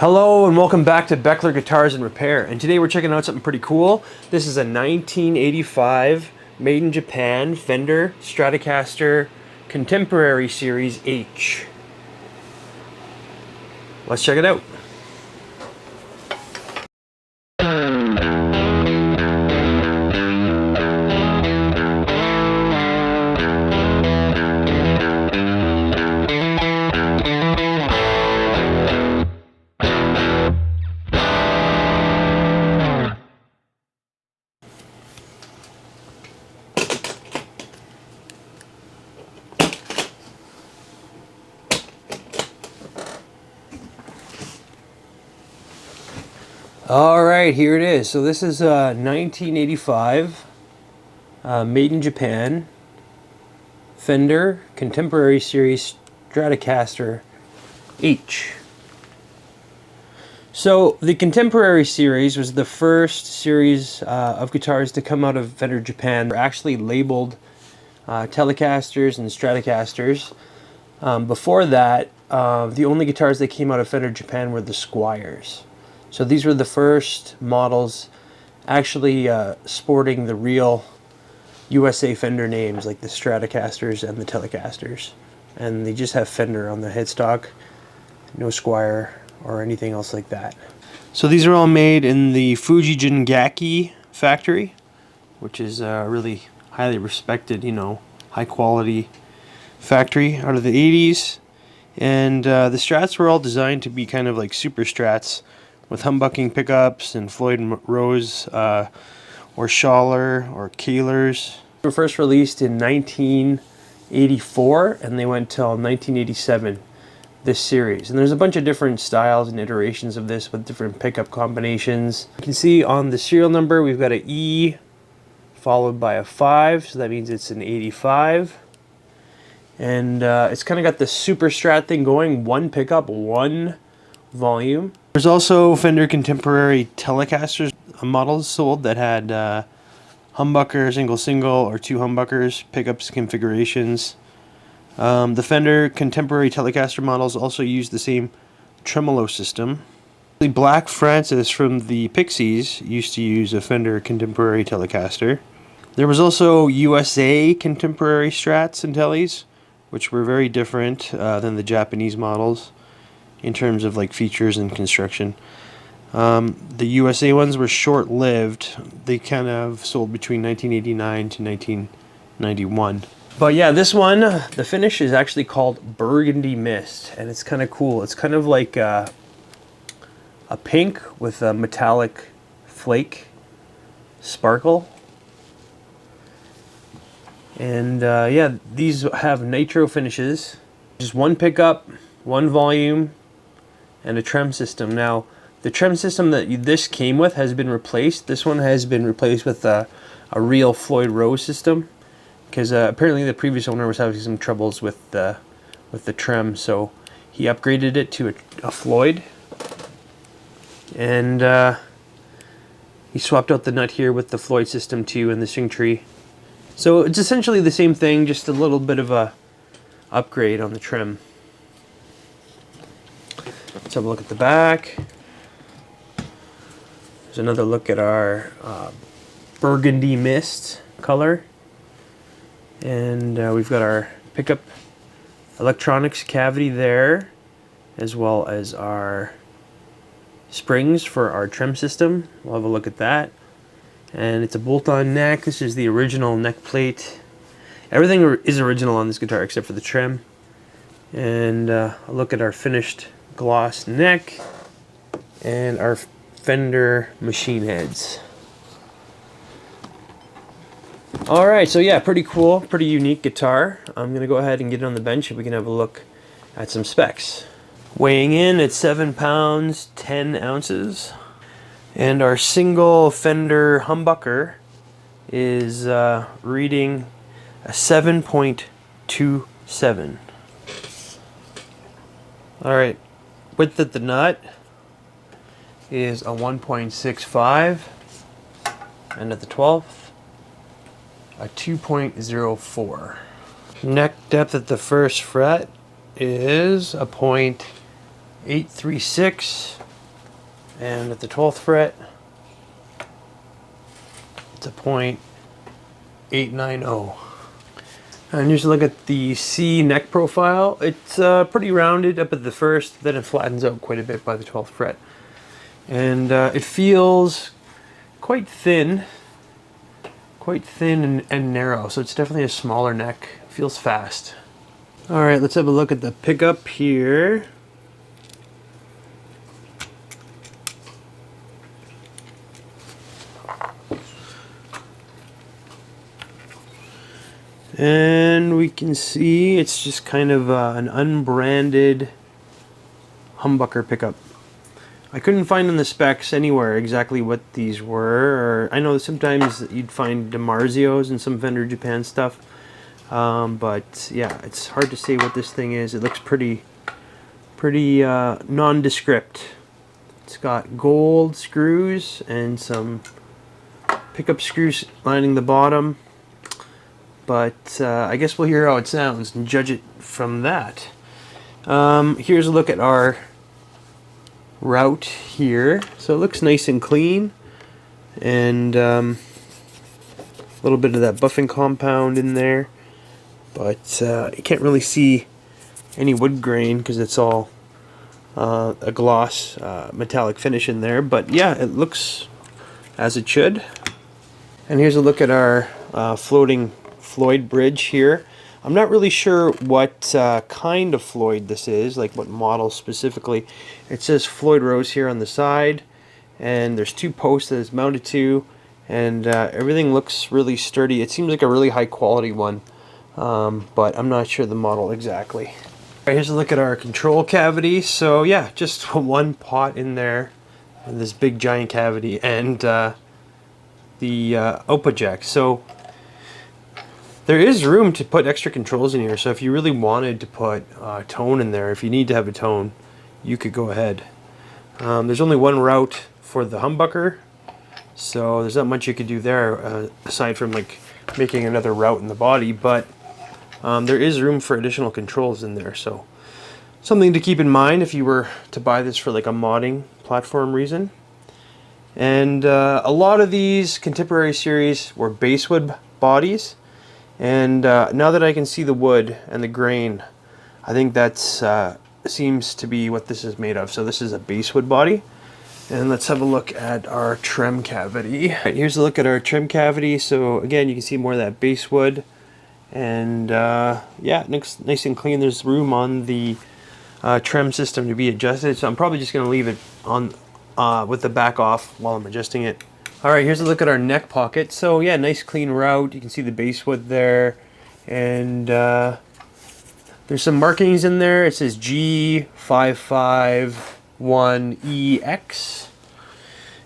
Hello and welcome back to Beckler Guitars and Repair, and today we're checking out something pretty cool. This is a 1985 made in Japan Fender Stratocaster Contemporary Series H. Let's check it out. Alright, here it is. So this is 1985 made in Japan Fender Contemporary Series Stratocaster H. So the Contemporary Series was the first series of guitars to come out of Fender Japan. They're actually labeled Telecasters and Stratocasters. Before that, the only guitars that came out of Fender Japan were the Squires. So these were the first models actually sporting the real USA Fender names, like the Stratocasters and the Telecasters. And they just have Fender on the headstock, no Squire or anything else like that. So these are all made in the Fuji Jingaki factory, which is a really highly respected, high quality factory out of the 80s. And the Strats were all designed to be kind of like super Strats, with humbucking pickups and Floyd Rose or Schaller or Kehlers. They were first released in 1984 and they went till 1987, this series. And there's a bunch of different styles and iterations of this with different pickup combinations. You can see on the serial number we've got an E followed by a 5, so that means it's an 85. And it's kind of got the super Strat thing going, one pickup, one volume. There's also Fender Contemporary Telecasters models sold that had humbucker, single, or two humbuckers, pickups configurations. The Fender Contemporary Telecaster models also use the same tremolo system. Black Francis from the Pixies used to use a Fender Contemporary Telecaster. There was also USA Contemporary Strats and Teles, which were very different than the Japanese models in terms of like features and construction. The USA ones were short-lived. They kind of sold between 1989 to 1991. But yeah, this one, the finish is actually called Burgundy Mist, and it's kind of cool. It's kind of like a pink with a metallic flake sparkle. And yeah, these have nitro finishes. Just one pickup, one volume, and a trem system. Now, the trem system that this came with has been replaced. This one has been replaced with a real Floyd Rose system, because apparently the previous owner was having some troubles with the trem, so he upgraded it to a Floyd, and he swapped out the nut here with the Floyd system too, and the string tree. So it's essentially the same thing, just a little bit of a upgrade on the trim. Let's have a look at the back. There's another look at our Burgundy Mist color. And we've got our pickup electronics cavity there, as well as our springs for our trim system. We'll have a look at that. And it's a bolt-on neck. This is the original neck plate. Everything is original on this guitar except for the trim. And a look at our finished gloss neck and our Fender machine heads. Alright, so yeah, pretty cool, pretty unique guitar. I'm going to go ahead and get it on the bench and we can have a look at some specs. Weighing in at 7 pounds, 10 ounces. And our single Fender humbucker is reading a 7.27. Alright, width at the nut is a 1.65, and at the 12th, a 2.04. Neck depth at the first fret is a .836, And at the 12th fret, it's a .890. And here's a look at the C neck profile. It's pretty rounded up at the first, then it flattens out quite a bit by the 12th fret. And it feels quite thin and narrow, so it's definitely a smaller neck. It feels fast. Alright, let's have a look at the pickup here. And we can see it's just kind of an unbranded humbucker pickup. I couldn't find in the specs anywhere exactly what these were. Or I know sometimes you'd find DiMarzios and some Fender Japan stuff. But yeah, it's hard to say what this thing is. It looks pretty nondescript. It's got gold screws and some pickup screws lining the bottom. But I guess we'll hear how it sounds and judge it from that. Here's a look at our route here. So it looks nice and clean, and a little bit of that buffing compound in there. But you can't really see any wood grain because it's all a gloss metallic finish in there. But yeah, it looks as it should. And here's a look at our floating Floyd bridge here. I'm not really sure what kind of Floyd this is, like what model specifically. It says Floyd Rose here on the side, and there's two posts that it's mounted to, and everything looks really sturdy. It seems like a really high quality one, but I'm not sure the model exactly. All right, here's a look at our control cavity. So yeah, just one pot in there, and this big giant cavity, and the output jack. So there is room to put extra controls in here, so if you really wanted to put tone in there, if you need to have a tone, you could go ahead. There's only one route for the humbucker, so there's not much you could do there aside from like making another route in the body, but there is room for additional controls in there, so something to keep in mind if you were to buy this for like a modding platform reason. And a lot of these contemporary series were basswood bodies. And now that I can see the wood and the grain, I think that's seems to be what this is made of. So this is a basswood body. And let's have a look at our trim cavity. Right, here's a look at our trim cavity. So again, you can see more of that basswood. And yeah, it looks nice and clean. There's room on the trim system to be adjusted. So I'm probably just going to leave it on with the back off while I'm adjusting it. Alright, here's a look at our neck pocket. So yeah, nice clean route. You can see the basswood there. And there's some markings in there. It says G551EX.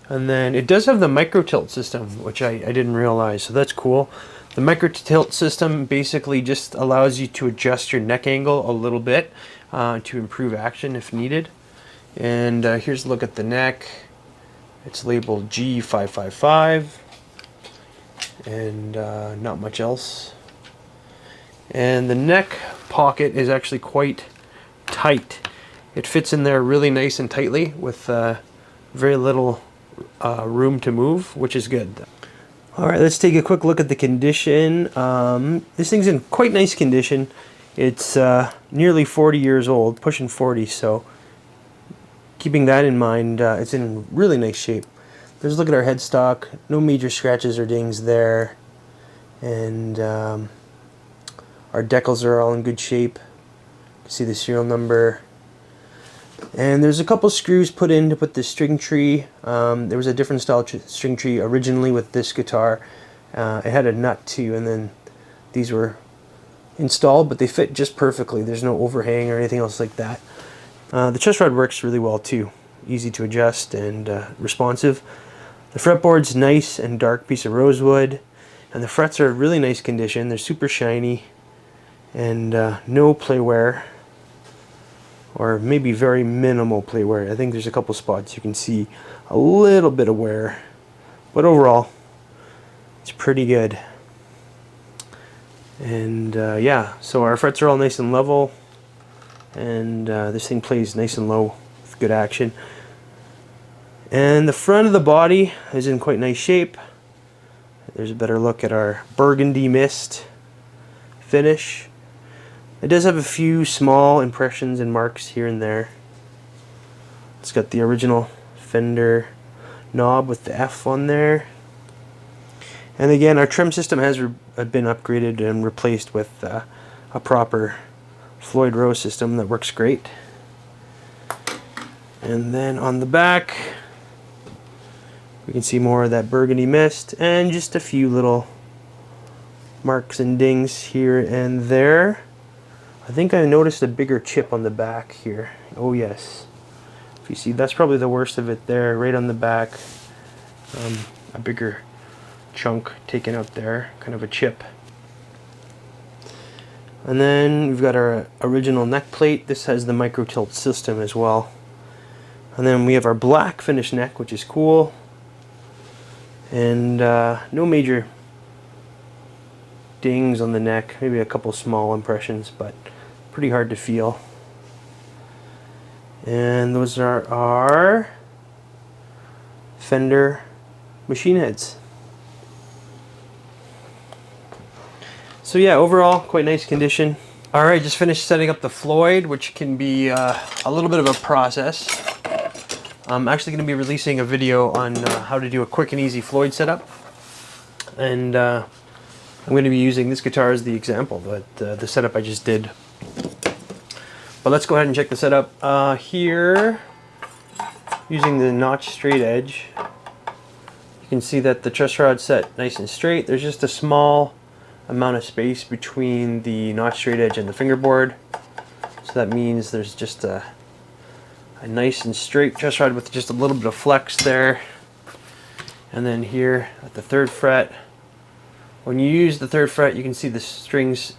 And then it does have the micro tilt system, which I didn't realize, so that's cool. The micro tilt system basically just allows you to adjust your neck angle a little bit to improve action if needed. And here's a look at the neck. It's labeled G555, and not much else. And the neck pocket is actually quite tight. It fits in there really nice and tightly with very little room to move, which is good. Alright, let's take a quick look at the condition. This thing's in quite nice condition. It's nearly 40 years old, pushing 40, so keeping that in mind, it's in really nice shape. There's a look at our headstock. No major scratches or dings there. And our decals are all in good shape. You can see the serial number. And there's a couple screws put in to put the string tree. There was a different style string tree originally with this guitar. It had a nut too, and then these were installed, but they fit just perfectly. There's no overhang or anything else like that. The truss rod works really well too. Easy to adjust and responsive. The fretboard's nice and dark piece of rosewood, and the frets are in really nice condition. They're super shiny, and no play wear, or maybe very minimal play wear. I think there's a couple spots you can see a little bit of wear, but overall it's pretty good. And yeah, so our frets are all nice and level, and this thing plays nice and low with good action. And the front of the body is in quite nice shape. There's a better look at our burgundy mist finish. It does have a few small impressions and marks here and there. It's got the original Fender knob with the F on there. And again, our trim system has been upgraded and replaced with a proper Floyd Rose system that works great. And then on the back, we can see more of that burgundy mist and just a few little marks and dings here and there. I think I noticed a bigger chip on the back here. Oh yes. If you see, that's probably the worst of it there, right on the back. A bigger chunk taken out there, kind of a chip. And then we've got our original neck plate. This has the micro tilt system as well. And then we have our black finish neck, which is cool. And no major dings on the neck, maybe a couple small impressions, but pretty hard to feel. And those are our Fender machine heads. So yeah, overall quite nice condition. Alright, just finished setting up the Floyd, which can be a little bit of a process. I'm actually going to be releasing a video on how to do a quick and easy Floyd setup. And I'm going to be using this guitar as the example, but the setup I just did. But let's go ahead and check the setup. Here, using the notch straight edge, you can see that the truss rod's set nice and straight. There's just a small amount of space between the notch straight edge and the fingerboard. So that means there's just a nice and straight truss rod with just a little bit of flex there. And then here at the 3rd fret, when you use the 3rd fret, you can see the strings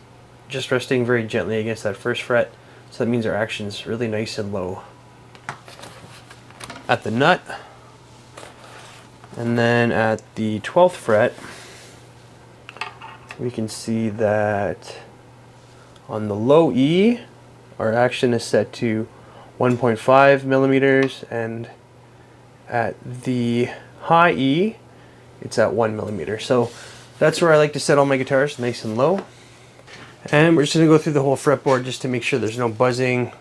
just resting very gently against that 1st fret. So that means our action's really nice and low. At the nut, and then at the 12th fret, we can see that on the low E, our action is set to 1.5 millimeters, and at the high E, it's at 1 millimeter. So that's where I like to set all my guitars, nice and low. And we're just going to go through the whole fretboard just to make sure there's no buzzing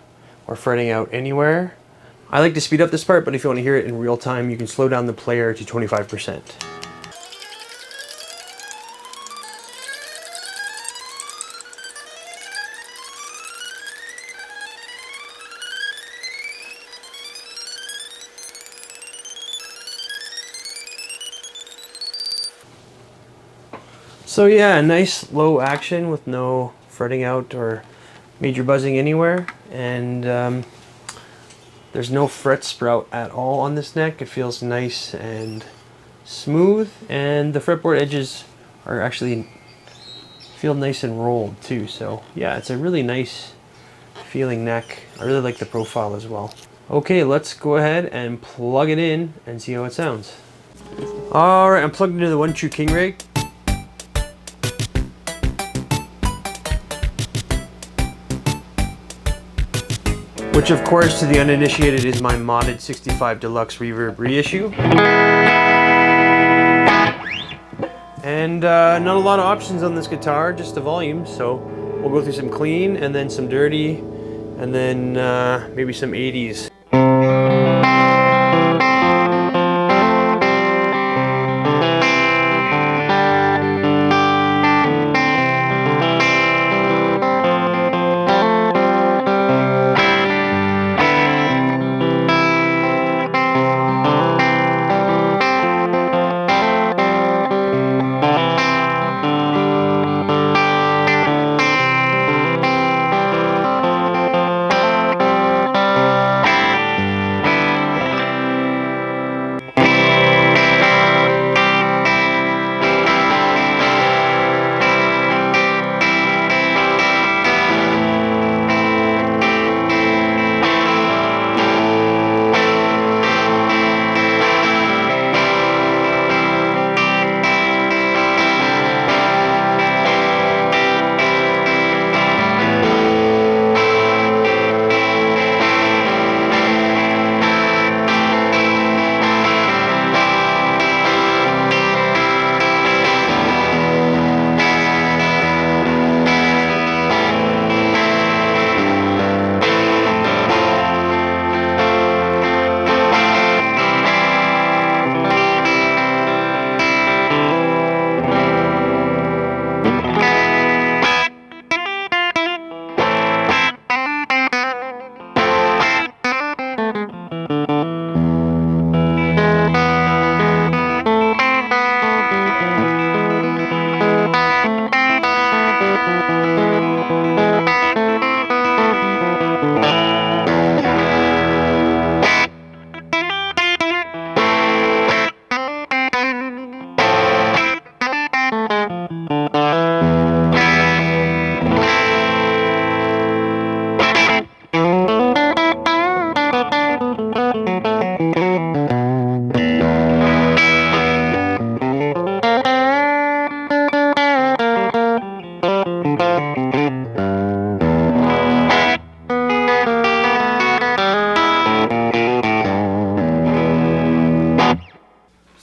or fretting out anywhere. I like to speed up this part, but if you want to hear it in real time, you can slow down the player to 25%. So yeah, nice low action with no fretting out or major buzzing anywhere, and there's no fret sprout at all on this neck. It feels nice and smooth, and the fretboard edges are actually feel nice and rolled too. So yeah, it's a really nice feeling neck. I really like the profile as well. Okay, let's go ahead and plug it in and see how it sounds. Alright, I'm plugged into the One True King rig. Which of course to the uninitiated is my modded 65 Deluxe Reverb reissue. And not a lot of options on this guitar, just the volume, so we'll go through some clean and then some dirty and then maybe some 80s.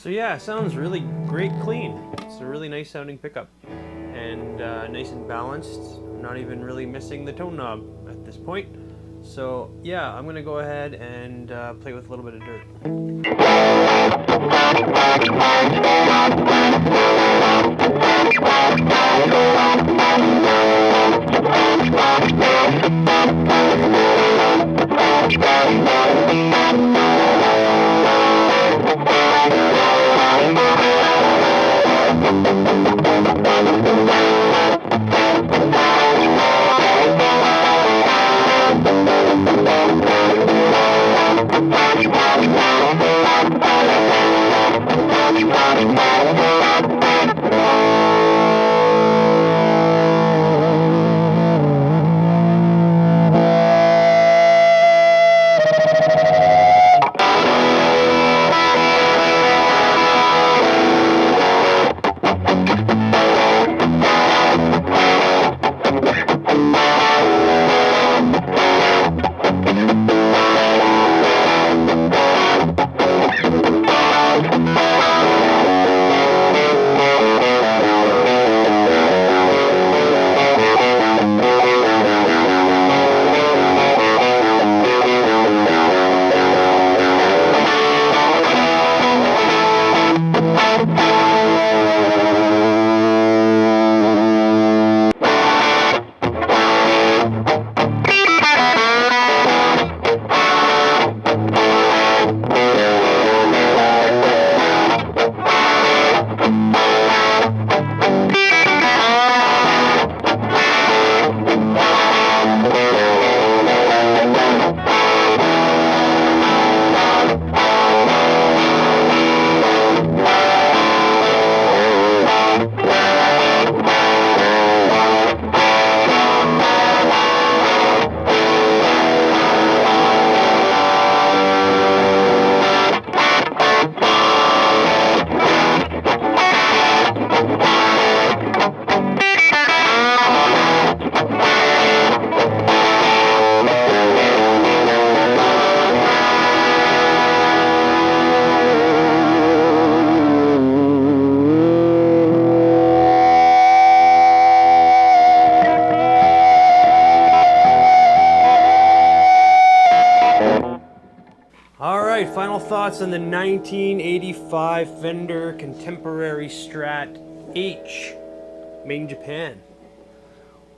So yeah, it sounds really great clean. It's a really nice sounding pickup, and nice and balanced. I'm not even really missing the tone knob at this point. So yeah, I'm gonna go ahead and play with a little bit of dirt. Alright, final thoughts on the 1985 Fender Contemporary Strat H, made in Japan.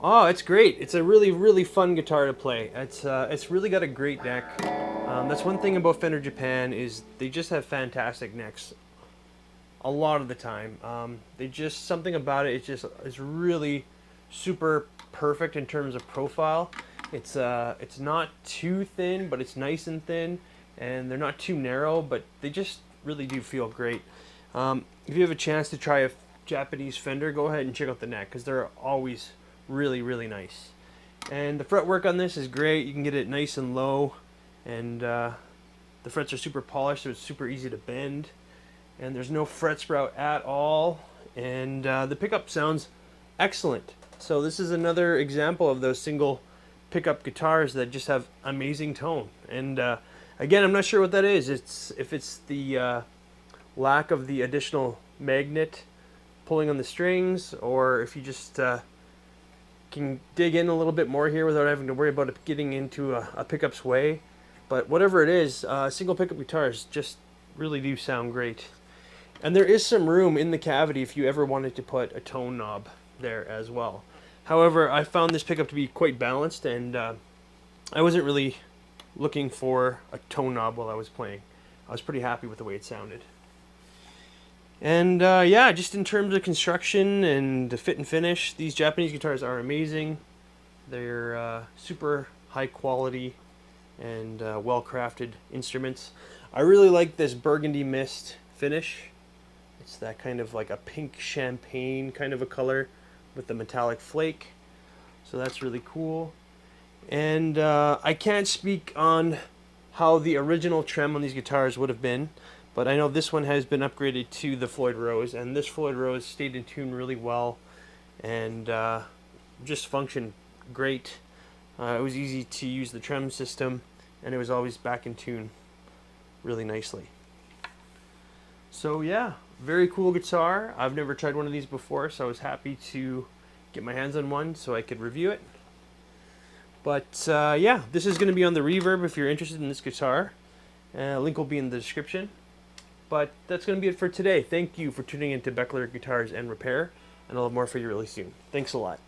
Oh, it's great. It's a really fun guitar to play. It's really got a great neck. That's one thing about Fender Japan, is they just have fantastic necks a lot of the time. They just, something about it, it's really super perfect in terms of profile. It's not too thin, but it's nice and thin, and they're not too narrow, but they just really do feel great. If you have a chance to try a Japanese Fender, go ahead and check out the neck, because they're always really nice. And the fretwork on this is great. You can get it nice and low, and the frets are super polished, so it's super easy to bend. And there's no fret sprout at all, and the pickup sounds excellent. So this is another example of those single pickup guitars that just have amazing tone. And again, I'm not sure what that is. If it's the lack of the additional magnet pulling on the strings, or if you just can dig in a little bit more here without having to worry about it getting into a pickup sway. But whatever it is, single pickup guitars just really do sound great. And there is some room in the cavity if you ever wanted to put a tone knob there as well. However, I found this pickup to be quite balanced, and I wasn't really looking for a tone knob while I was playing. I was pretty happy with the way it sounded. And yeah, just in terms of construction and the fit and finish, these Japanese guitars are amazing. They're super high quality and well-crafted instruments. I really like this burgundy mist finish. It's that kind of like a pink champagne kind of a color with the metallic flake. So that's really cool. And I can't speak on how the original trem on these guitars would have been, but I know this one has been upgraded to the Floyd Rose, and this Floyd Rose stayed in tune really well and just functioned great. It was easy to use the trem system, and it was always back in tune really nicely. So yeah, very cool guitar. I've never tried one of these before, so I was happy to get my hands on one so I could review it. But yeah, this is going to be on the Reverb if you're interested in this guitar. Link will be in the description. But that's going to be it for today. Thank you for tuning into Beckler Guitars and Repair, and I'll have more for you really soon. Thanks a lot.